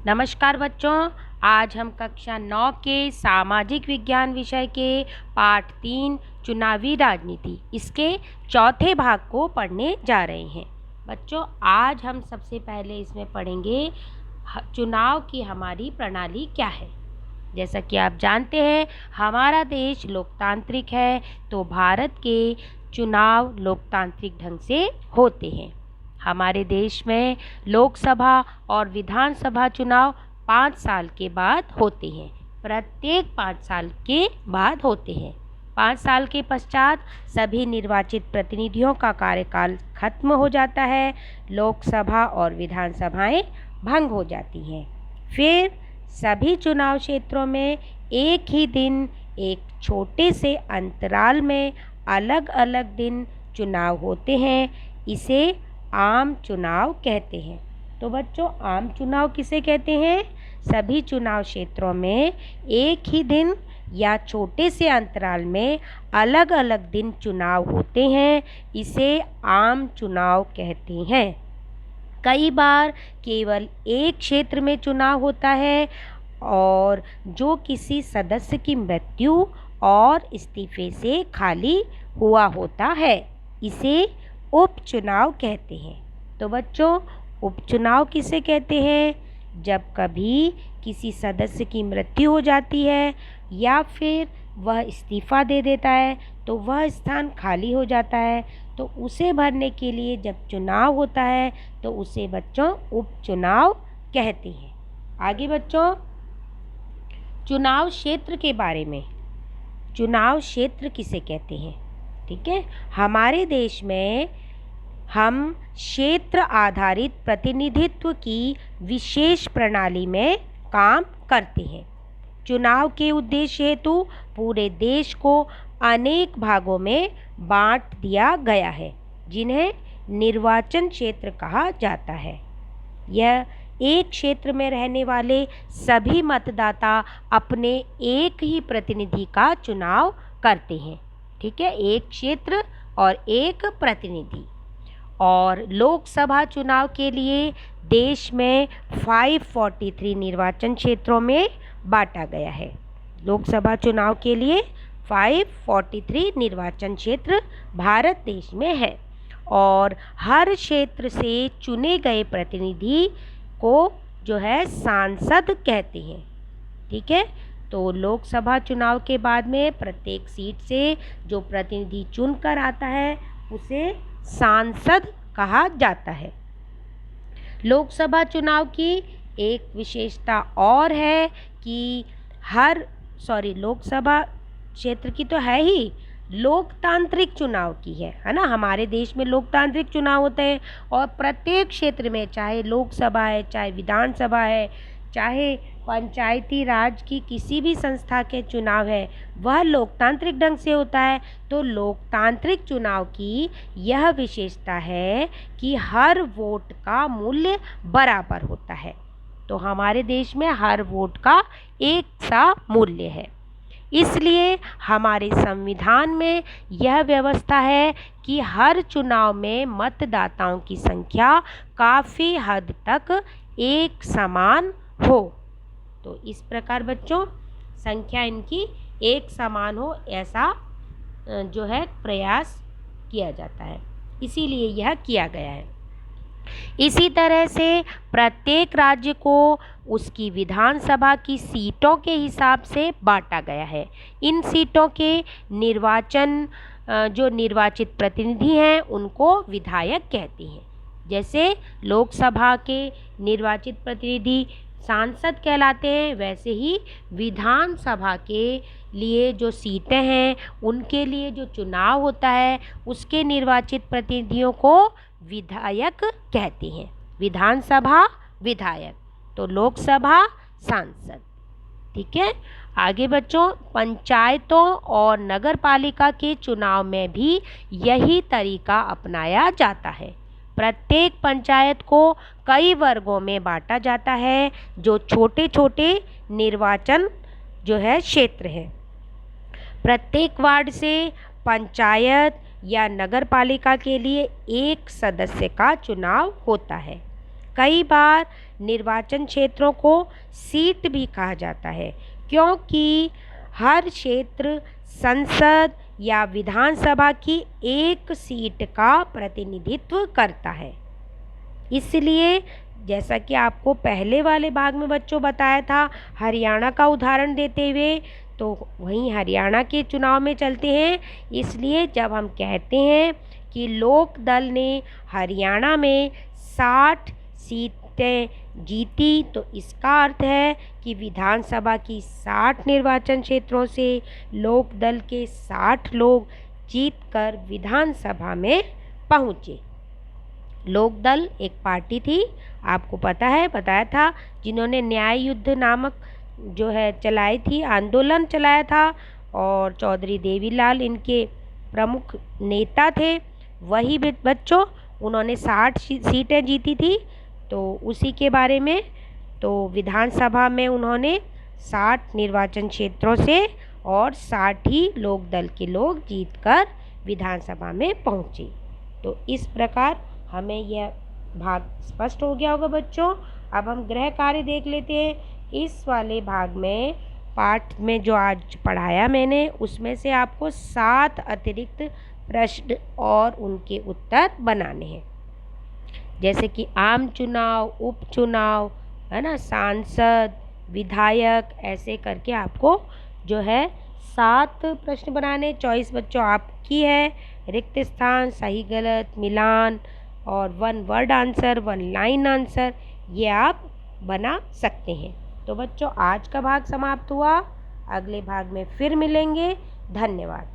नमस्कार बच्चों, आज हम कक्षा 9 के सामाजिक विज्ञान विषय के पाठ 3 चुनावी राजनीति इसके चौथे भाग को पढ़ने जा रहे हैं। बच्चों, आज हम सबसे पहले इसमें पढ़ेंगे चुनाव की हमारी प्रणाली क्या है। जैसा कि आप जानते हैं, हमारा देश लोकतांत्रिक है, तो भारत के चुनाव लोकतांत्रिक ढंग से होते हैं। हमारे देश में लोकसभा और विधानसभा चुनाव 5 साल के बाद होते हैं। प्रत्येक 5 साल के बाद होते हैं। 5 साल के पश्चात सभी निर्वाचित प्रतिनिधियों का कार्यकाल खत्म हो जाता है। लोकसभा और विधानसभाएं भंग हो जाती हैं। फिर सभी चुनाव क्षेत्रों में एक ही दिन, एक छोटे से अंतराल में अलग अलग दिन चुनाव होते हैं। इसे आम चुनाव कहते हैं। तो बच्चों, आम चुनाव किसे कहते हैं? सभी चुनाव क्षेत्रों में एक ही दिन या छोटे से अंतराल में अलग अलग दिन चुनाव होते हैं। इसे आम चुनाव कहते हैं। कई बार केवल एक क्षेत्र में चुनाव होता है और जो किसी सदस्य की मृत्यु और इस्तीफे से खाली हुआ होता है, इसे उपचुनाव कहते हैं। तो बच्चों, उपचुनाव किसे कहते हैं? जब कभी किसी सदस्य की मृत्यु हो जाती है या फिर वह इस्तीफा दे देता है तो वह स्थान खाली हो जाता है, तो उसे भरने के लिए जब चुनाव होता है तो उसे बच्चों उपचुनाव कहते हैं। आगे बच्चों, चुनाव क्षेत्र के बारे में। चुनाव क्षेत्र किसे कहते हैं? ठीक है, हमारे देश में हम क्षेत्र आधारित प्रतिनिधित्व की विशेष प्रणाली में काम करते हैं। चुनाव के उद्देश्य हेतु पूरे देश को अनेक भागों में बांट दिया गया है, जिन्हें निर्वाचन क्षेत्र कहा जाता है। यह एक क्षेत्र में रहने वाले सभी मतदाता अपने एक ही प्रतिनिधि का चुनाव करते हैं। ठीक है, एक क्षेत्र और एक प्रतिनिधि। और लोकसभा चुनाव के लिए देश में 543 निर्वाचन क्षेत्रों में बांटा गया है। लोकसभा चुनाव के लिए 543 निर्वाचन क्षेत्र भारत देश में है और हर क्षेत्र से चुने गए प्रतिनिधि को जो है सांसद कहते हैं। ठीक है, तो लोकसभा चुनाव के बाद में प्रत्येक सीट से जो प्रतिनिधि चुनकर आता है उसे सांसद कहा जाता है। लोकसभा चुनाव की एक विशेषता और है कि लोकसभा क्षेत्र की तो है ही, लोकतांत्रिक चुनाव की है ना। हमारे देश में लोकतांत्रिक चुनाव होते हैं और प्रत्येक क्षेत्र में, चाहे लोकसभा है, चाहे विधानसभा है, चाहे पंचायती राज की किसी भी संस्था के चुनाव है, वह लोकतांत्रिक ढंग से होता है। तो लोकतांत्रिक चुनाव की यह विशेषता है कि हर वोट का मूल्य बराबर होता है। तो हमारे देश में हर वोट का एक सा मूल्य है। इसलिए हमारे संविधान में यह व्यवस्था है कि हर चुनाव में मतदाताओं की संख्या काफ़ी हद तक एक समान हो। तो इस प्रकार बच्चों संख्या इनकी एक समान हो, ऐसा जो है प्रयास किया जाता है, इसीलिए यह किया गया है। इसी तरह से प्रत्येक राज्य को उसकी विधानसभा की सीटों के हिसाब से बांटा गया है। इन सीटों के जो निर्वाचित प्रतिनिधि हैं उनको विधायक कहते हैं। जैसे लोकसभा के निर्वाचित प्रतिनिधि सांसद कहलाते हैं, वैसे ही विधानसभा के लिए जो सीटें हैं उनके लिए जो चुनाव होता है उसके निर्वाचित प्रतिनिधियों को विधायक कहते हैं। विधानसभा विधायक, तो लोकसभा सांसद। ठीक है, आगे बच्चों, पंचायतों और नगर पालिका के चुनाव में भी यही तरीका अपनाया जाता है। प्रत्येक पंचायत को कई वर्गों में बांटा जाता है, जो छोटे छोटे निर्वाचन जो है क्षेत्र है। प्रत्येक वार्ड से पंचायत या नगर पालिका के लिए एक सदस्य का चुनाव होता है। कई बार निर्वाचन क्षेत्रों को सीट भी कहा जाता है, क्योंकि हर क्षेत्र संसद या विधानसभा की एक सीट का प्रतिनिधित्व करता है। इसलिए जैसा कि आपको पहले वाले भाग में बच्चों बताया था हरियाणा का उदाहरण देते हुए, तो वहीं हरियाणा के चुनाव में चलते हैं। इसलिए जब हम कहते हैं कि लोक दल ने हरियाणा में 60 सीटें जीती, तो इसका अर्थ है कि विधानसभा की 60 निर्वाचन क्षेत्रों से लोक दल के 60 लोग जीतकर विधानसभा में पहुँचे। लोकदल एक पार्टी थी, आपको पता है बताया था, जिन्होंने न्याय युद्ध नामक जो है चलाई थी, आंदोलन चलाया था, और चौधरी देवीलाल इनके प्रमुख नेता थे। वही बच्चों उन्होंने 60 सीटें जीती थी, तो उसी के बारे में, तो विधानसभा में उन्होंने 60 निर्वाचन क्षेत्रों से और 60 ही लोकदल के लोग जीतकर विधानसभा में पहुँचे। तो इस प्रकार हमें यह भाग स्पष्ट हो गया होगा बच्चों। अब हम गृह कार्य देख लेते हैं। इस वाले भाग में पाठ में जो आज पढ़ाया मैंने, उसमें से आपको 7 अतिरिक्त प्रश्न और उनके उत्तर बनाने हैं, जैसे कि आम चुनाव, उपचुनाव, है ना, सांसद, विधायक, ऐसे करके आपको जो है 7 प्रश्न बनाने। चॉइस बच्चों आपकी है, रिक्त स्थान, सही गलत, मिलान, और 1 वर्ड आंसर, 1 लाइन आंसर, ये आप बना सकते हैं। तो बच्चों आज का भाग समाप्त हुआ, अगले भाग में फिर मिलेंगे। धन्यवाद।